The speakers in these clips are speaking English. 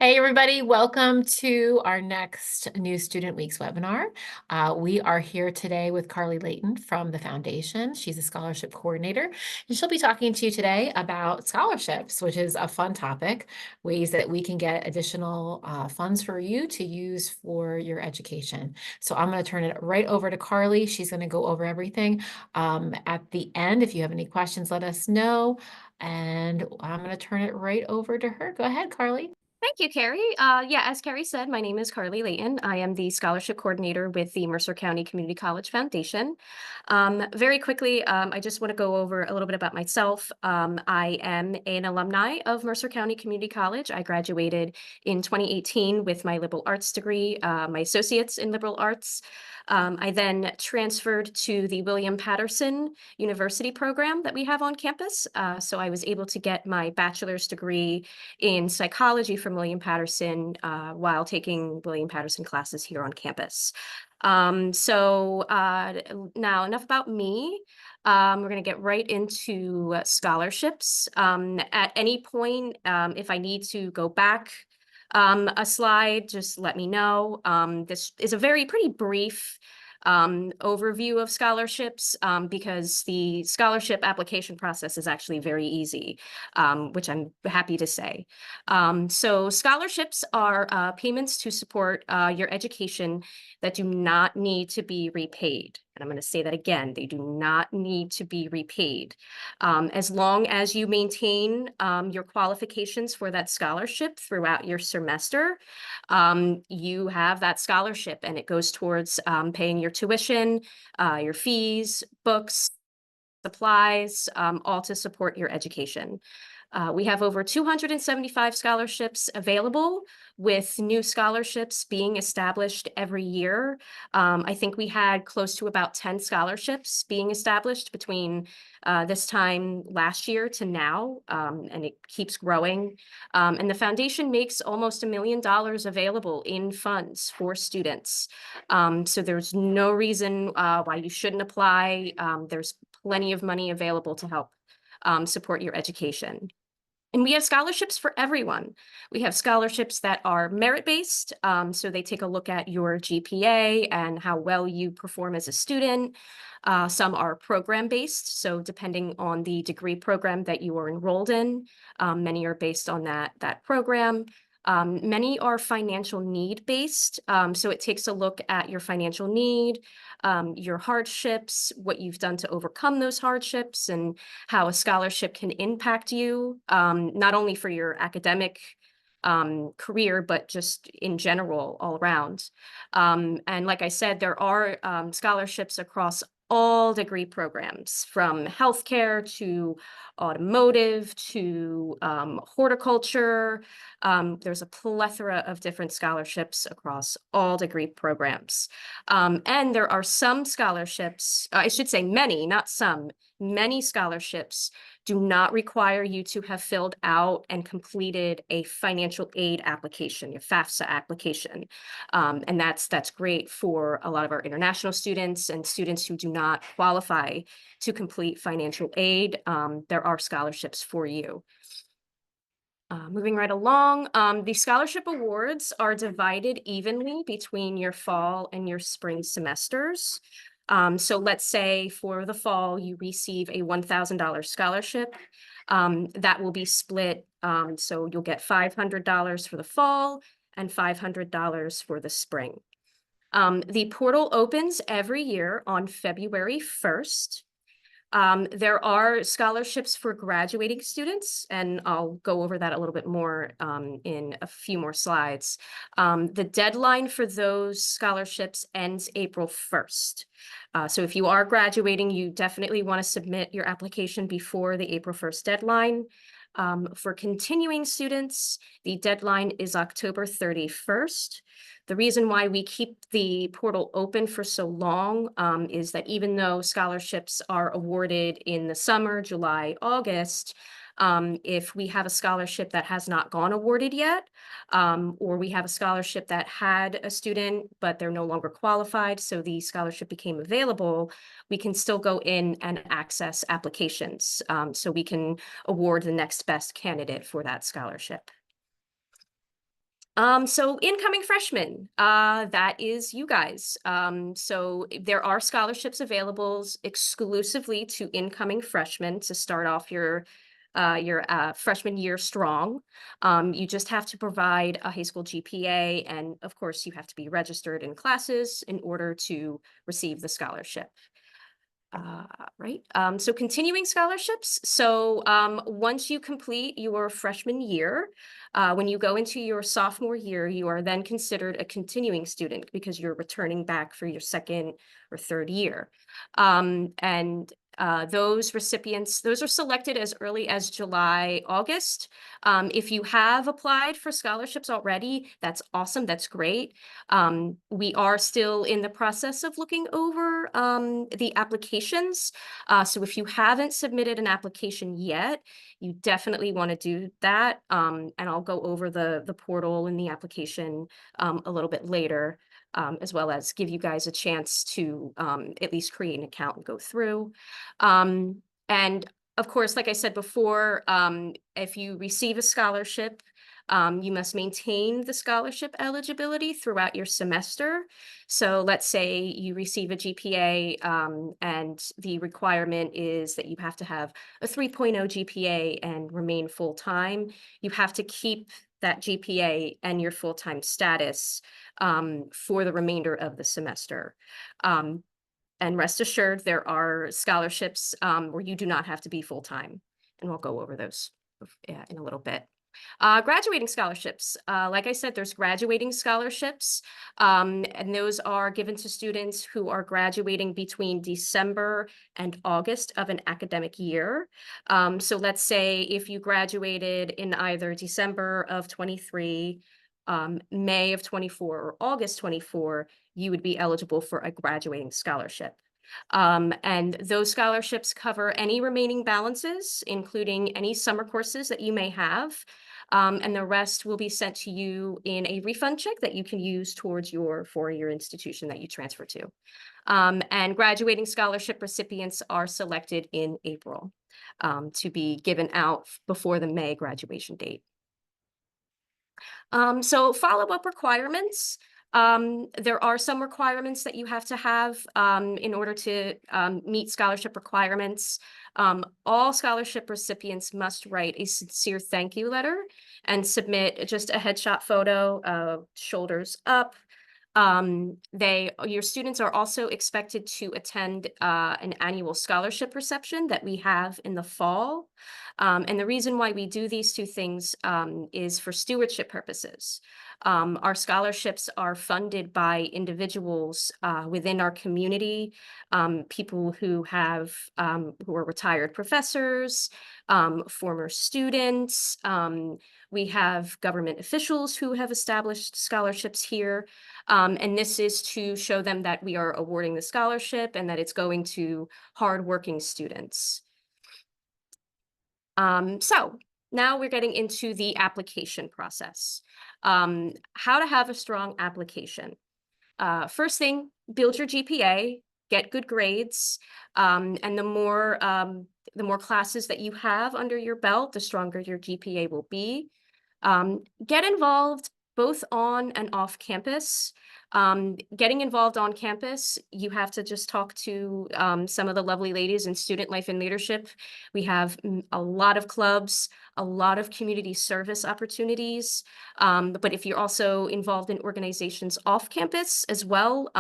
Hey, everybody, welcome to our next New Student Weeks webinar. We are here today with Carly Layton from the Foundation. She's a scholarship coordinator, and she'll be talking to you today about scholarships, which is a fun topic, ways that we can get additional funds for you to use for your education. So I'm going to turn it right over to Carly. She's going to go over everything. At the end, if you have any questions, let us know. And I'm going to turn it right over to her. Go ahead, Carly. Thank you, Carrie. Yeah, as Carrie said, my name is Carly Layton. I am the scholarship coordinator with the Mercer County Community College Foundation. Very quickly, I just want to go over a little bit about myself. I am an alumni of Mercer County Community College. I graduated in 2018 with my liberal arts degree, my associates in liberal arts. I then transferred to the William Patterson University program that we have on campus. So I was able to get my bachelor's degree in psychology from William Patterson while taking William Patterson classes here on campus. Now enough about me. We're going to get right into scholarships. At any point, if I need to go back a slide, just let me know. This is a pretty brief overview of scholarships because the scholarship application process is actually very easy, which I'm happy to say. So scholarships are payments to support your education that do not need to be repaid. And I'm going to say that again, they do not need to be repaid. As long as you maintain your qualifications for that scholarship throughout your semester, you have that scholarship and it goes towards paying your tuition, your fees, books, supplies, all to support your education. We have over 275 scholarships available, with new scholarships being established every year. I think we had close to about 10 scholarships being established between this time last year to now, and it keeps growing. And the foundation makes almost $1 million available in funds for students. So there's no reason why you shouldn't apply. There's plenty of money available to help support your education. And we have scholarships for everyone. We have scholarships that are merit-based, so they take a look at your GPA and how well you perform as a student. Some are program-based, so depending on the degree program that you are enrolled in, many are based on that program. Many are financial need-based, so it takes a look at your financial need, your hardships, what you've done to overcome those hardships, and how a scholarship can impact you, not only for your academic career, but just in general, all around. And like I said, there are scholarships across all degree programs, from healthcare to automotive to horticulture. There's a plethora of different scholarships across all degree programs. And there are some scholarships, I should say many, not some, many scholarships do not require you to have filled out and completed a financial aid application, your FAFSA application. And that's great for a lot of our international students and students who do not qualify to complete financial aid. There are scholarships for you. Moving right along, the scholarship awards are divided evenly between your fall and your spring semesters. So let's say for the fall, you receive a $1,000 scholarship. That will be split. So you'll get $500 for the fall and $500 for the spring. The portal opens every year on February 1st. There are scholarships for graduating students, and I'll go over that a little bit more in a few more slides. The deadline for those scholarships ends April 1st. So if you are graduating, you definitely want to submit your application before the April 1st deadline. For continuing students, the deadline is October 31st. The reason why we keep the portal open for so long is that even though scholarships are awarded in the summer, July, August, if we have a scholarship that has not gone awarded yet, or we have a scholarship that had a student, but they're no longer qualified, so the scholarship became available, we can still go in and access applications. So we can award the next best candidate for that scholarship. So incoming freshmen, that is you guys. So there are scholarships available exclusively to incoming freshmen to start off your freshman year strong. You just have to provide a high school GPA, and of course, you have to be registered in classes in order to receive the scholarship. Uh, right. So continuing scholarships. So once you complete your freshman year, when you go into your sophomore year, you are then considered a continuing student because you're returning back for your second or third year. And those recipients, those are selected as early as July, August. If you have applied for scholarships already, that's awesome. That's great. We are still in the process of looking over the applications. So if you haven't submitted an application yet, you definitely want to do that. And I'll go over the portal and the application a little bit later, as well as give you guys a chance to at least create an account and go through. And of course, like I said before, if you receive a scholarship, you must maintain the scholarship eligibility throughout your semester. So let's say you receive a GPA, and the requirement is that you have to have a 3.0 GPA and remain full-time. You have to keep that GPA and your full-time status for the remainder of the semester. And rest assured, there are scholarships where you do not have to be full-time, and we'll go over those in a little bit. Graduating scholarships. Like I said, there's graduating scholarships, and those are given to students who are graduating between December and August of an academic year. So let's say if you graduated in either December of 23, May of 24, or August 24, you would be eligible for a graduating scholarship. And those scholarships cover any remaining balances, including any summer courses that you may have. And the rest will be sent to you in a refund check that you can use towards your four-year institution that you transfer to. And graduating scholarship recipients are selected in April to be given out before the May graduation date. So follow-up requirements. There are some requirements that you have to have in order to meet scholarship requirements. All scholarship recipients must write a sincere thank you letter and submit just a headshot photo, shoulders up. Your students are also expected to attend an annual scholarship reception that we have in the fall. And the reason why we do these two things is for stewardship purposes. Our scholarships are funded by individuals within our community, people who who are retired professors, former students. We have government officials who have established scholarships here. And this is to show them that we are awarding the scholarship and that it's going to hardworking students. So now we're getting into the application process. How to have a strong application. First thing, build your GPA, get good grades, and the more classes that you have under your belt, the stronger your GPA will be. Get involved both on and off campus. Getting involved on campus, you have to just talk to some of the lovely ladies in student life and leadership. We have a lot of clubs, a lot of community service opportunities. But if you're also involved in organizations off campus as well,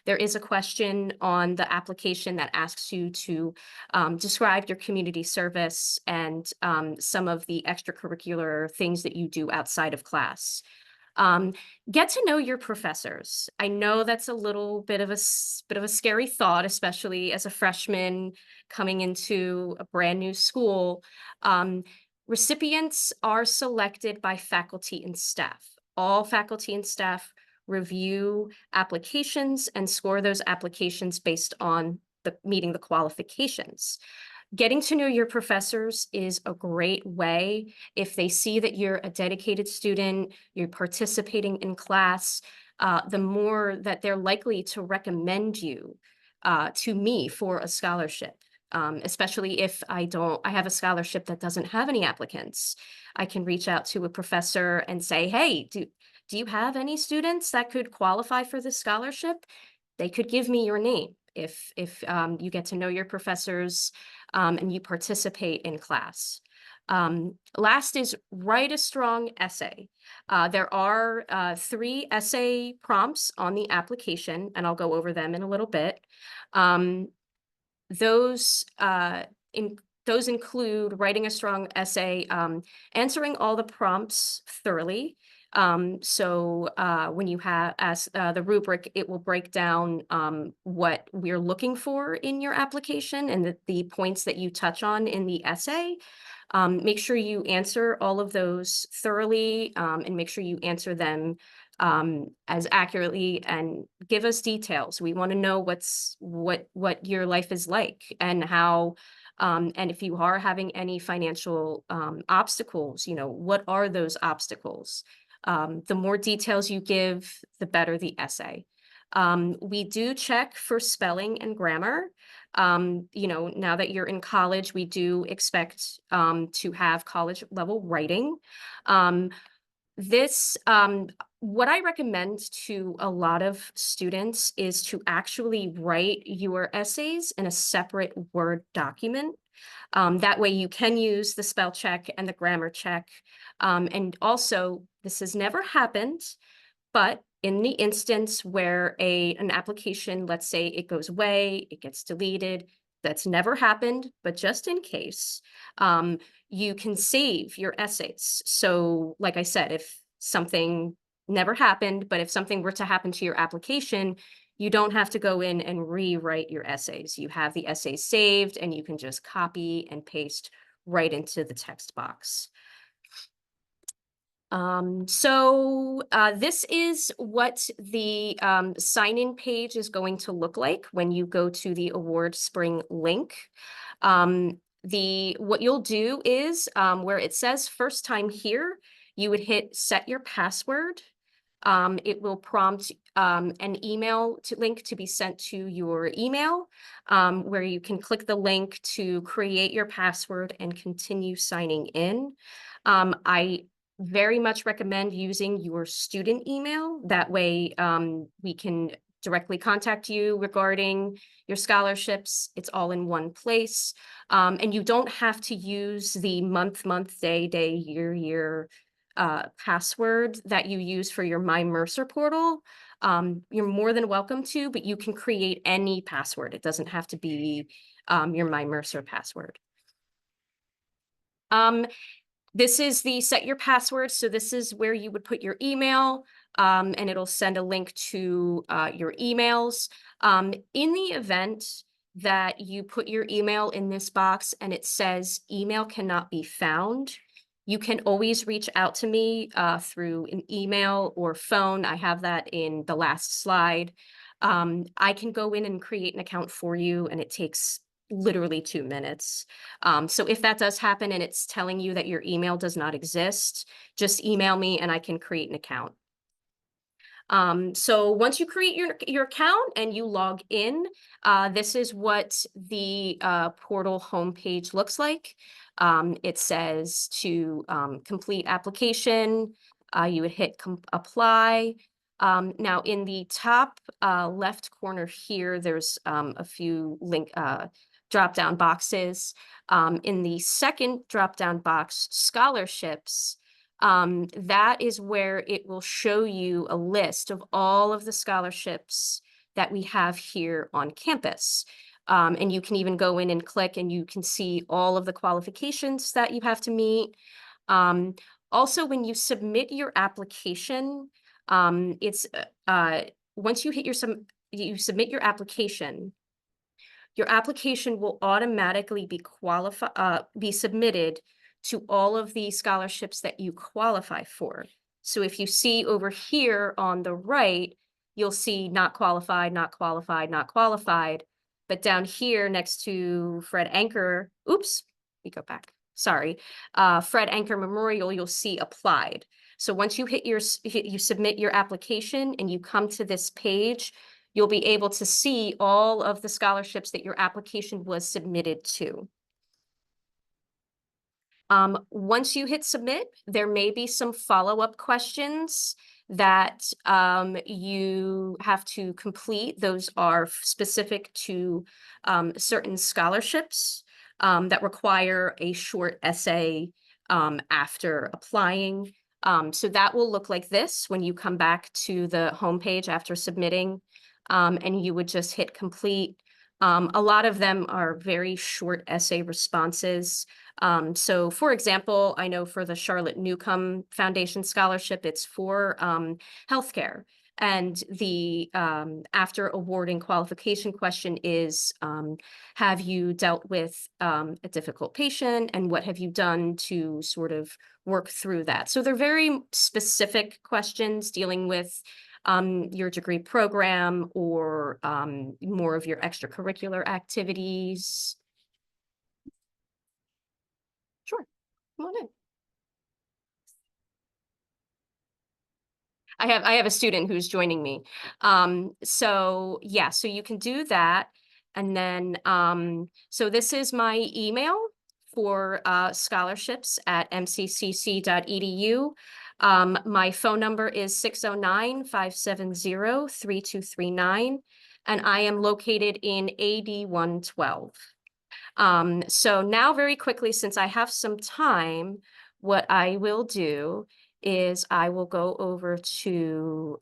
there is a question on the application that asks you to describe your community service and some of the extracurricular things that you do outside of class. Get to know your professors. I know that's a little bit of a scary thought, especially as a freshman coming into a brand new school. Recipients are selected by faculty and staff. All faculty and staff review applications and score those applications based on meeting the qualifications. Getting to know your professors is a great way. If they see that you're a dedicated student, you're participating in class, the more that they're likely to recommend you to me for a scholarship. Especially if I have a scholarship that doesn't have any applicants. I can reach out to a professor and say, hey, do you have any students that could qualify for this scholarship? They could give me your name if you get to know your professors and you participate in class. Last is write a strong essay. There are 3 essay prompts on the application, and I'll go over them in a little bit. Um, those in those include writing a strong essay, answering all the prompts thoroughly. When you have as the rubric, it will break down what we're looking for in your application and the points that you touch on in the essay. Make sure you answer all of those thoroughly, and make sure you answer them as accurately, and give us details. We want to know what your life is like, and how and if you are having any financial obstacles, what are those obstacles? The more details you give, the better the essay. We do check for spelling and grammar. Now that you're in college, we do expect to have college level writing. This What I recommend to a lot of students is to actually write your essays in a separate Word document. That way you can use the spell check and the grammar check. And also, this has never happened, but in the instance where an application, let's say it goes away, it gets deleted, that's never happened, but just in case, you can save your essays. So like I said, if something never happened, but if something were to happen to your application, you don't have to go in and rewrite your essays. You have the essays saved and you can just copy and paste right into the text box. This is what the sign-in page is going to look like when you go to the Award Spring link. What you'll do is where it says first time here, you would hit set your password. It will prompt an email link to be sent to your email, where you can click the link to create your password and continue signing in. I very much recommend using your student email. That way we can directly contact you regarding your scholarships. It's all in one place. And you don't have to use the month, day, year, password that you use for your My Mercer portal. You're more than welcome to, but you can create any password. It doesn't have to be your My Mercer password. This is the set your password. So this is where you would put your email, and it'll send a link to your emails. In the event that you put your email in this box and it says email cannot be found, you can always reach out to me through an email or phone. I have that in the last slide. I can go in and create an account for you, and it takes literally 2 minutes. So if that does happen and it's telling you that your email does not exist, just email me and I can create an account. So once you create your account and you log in, this is what the portal homepage looks like. It says to complete application, you would hit apply. Now in the top left corner here, there's a few drop-down boxes. In the second drop-down box, scholarships, that is where it will show you a list of all of the scholarships that we have here on campus. And you can even go in and click and you can see all of the qualifications that you have to meet. Also, when you submit your application, once you submit your application will automatically be submitted to all of the scholarships that you qualify for. So if you see over here on the right, you'll see not qualified, not qualified, not qualified. But down here next to Fred Anchor, oops, we go back. Sorry, Fred Anchor Memorial, you'll see applied. So once you you submit your application and you come to this page, you'll be able to see all of the scholarships that your application was submitted to. Once you hit submit, there may be some follow-up questions that you have to complete. Those are specific to certain scholarships that require a short essay after applying. So that will look like this when you come back to the homepage after submitting, and you would just hit complete. A lot of them are very short essay responses. So for example, I know for the Charlotte Newcomb Foundation Scholarship, it's for healthcare. And the after awarding qualification question is, have you dealt with a difficult patient, and what have you done to sort of work through that? So they're very specific questions dealing with your degree program or more of your extracurricular activities. Sure, come on in. I have a student who's joining me. So yeah, so you can do that. And then, so this is my email for scholarships at mccc.edu. My phone number is 609-570-3239, and I am located in AD 112. So now very quickly, since I have some time, what I will do is I will go over to,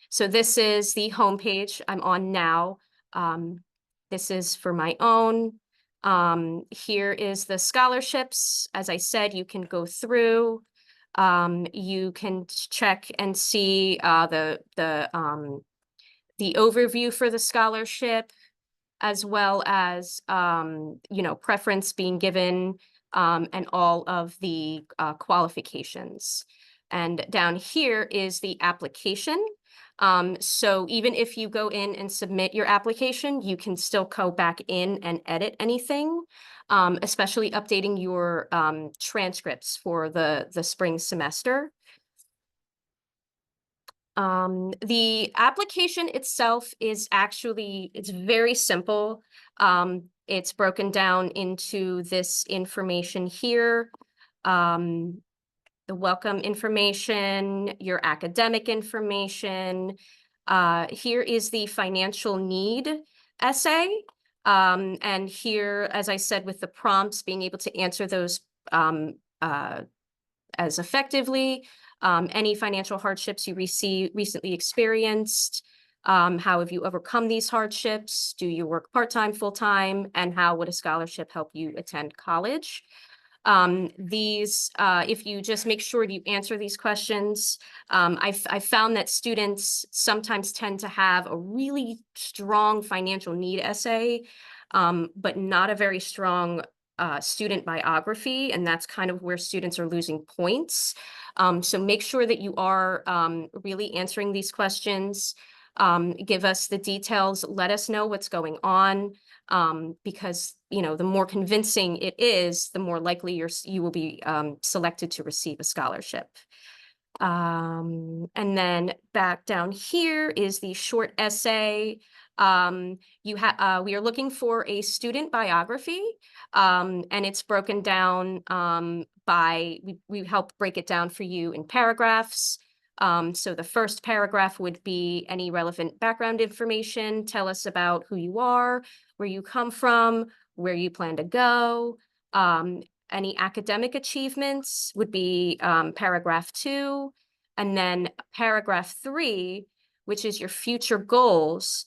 so this is the homepage I'm on now. This is for my own. Here is the scholarships. As I said, you can go through. You can check and see the overview for the scholarship, as well as preference being given, and all of the qualifications. And down here is the application. So even if you go in and submit your application, you can still go back in and edit anything, especially updating your transcripts for the spring semester. The application itself is actually, it's very simple. It's broken down into this information here. The welcome information, your academic information. Here is the financial need essay. And here, as I said, with the prompts, being able to answer those as effectively. Any financial hardships you recently experienced, how have you overcome these hardships? Do you work part-time, full-time? And how would a scholarship help you attend college? If you just make sure you answer these questions, I've found that students sometimes tend to have a really strong financial need essay, but not a very strong student biography, and that's kind of where students are losing points. So make sure that you are really answering these questions. Give us the details, let us know what's going on, because the more convincing it is, the more likely you will be selected to receive a scholarship. And then back down here is the short essay. We are looking for a student biography, and it's broken down we help break it down for you in paragraphs. So the first paragraph would be any relevant background information. Tell us about who you are, where you come from, where you plan to go. Any academic achievements would be paragraph 2. And then paragraph 3, which is your future goals.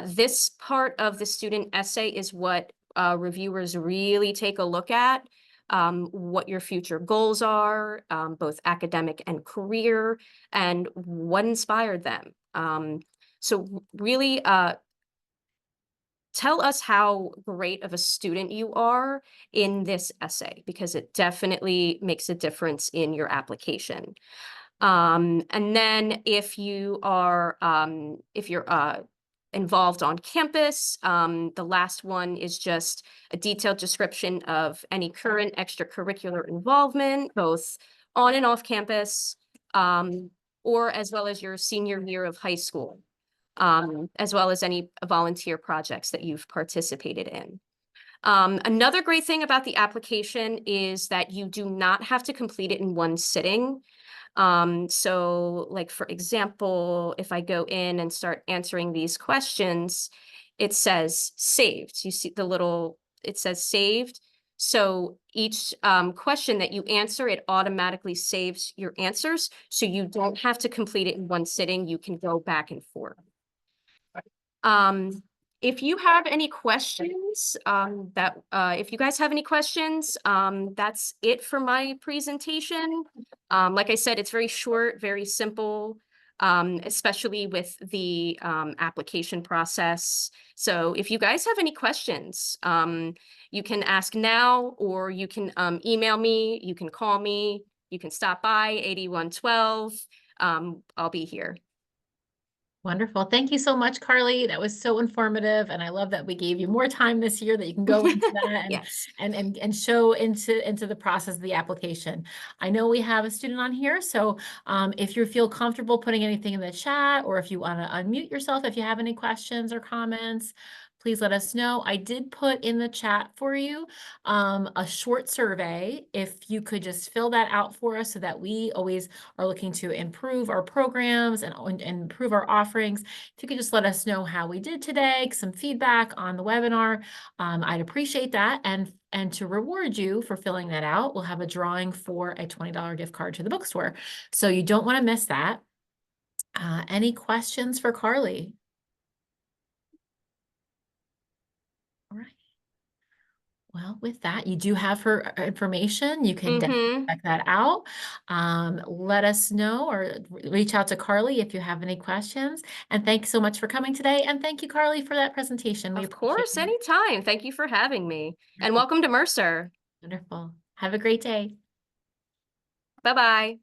This part of the student essay is what reviewers really take a look at, what your future goals are, both academic and career, and what inspired them. So really tell us how great of a student you are in this essay, because it definitely makes a difference in your application. And then if you're involved on campus, the last one is just a detailed description of any current extracurricular involvement, both on and off campus, or as well as your senior year of high school, as well as any volunteer projects that you've participated in. Another great thing about the application is that you do not have to complete it in one sitting. So like, for example, if I go in and start answering these questions, it says saved. You see the little, it says saved. So each question that you answer, it automatically saves your answers. So you don't have to complete it in one sitting. You can go back and forth. Um, if you have any questions, if you guys have any questions, that's it for my presentation. Like I said, it's very short, very simple, especially with the application process. So if you guys have any questions, you can ask now, or you can email me, you can call me, you can stop by 8112. I'll be here. Wonderful. Thank you so much, Carly. That was so informative. And I love that we gave you more time this year that you can go into that and Yes. and show into the process of the application. I know we have a student on here, so if you feel comfortable putting anything in the chat, or if you want to unmute yourself, if you have any questions or comments, please let us know. I did put in the chat for you a short survey. If you could just fill that out for us, so that we always are looking to improve our programs and improve our offerings. If you could just let us know how we did today, some feedback on the webinar, I'd appreciate that. And to reward you for filling that out, we'll have a drawing for a $20 gift card to the bookstore. So you don't want to miss that. Any questions for Carly? All right. Well, with that, you do have her information. You can definitely Mm-hmm. check that out. Let us know, or reach out to Carly if you have any questions. And thanks so much for coming today. And thank you, Carly, for that presentation. We Of appreciate course, it. anytime. Thank you for having me. And Wonderful. welcome to Mercer. Wonderful. Have a great day. Bye-bye.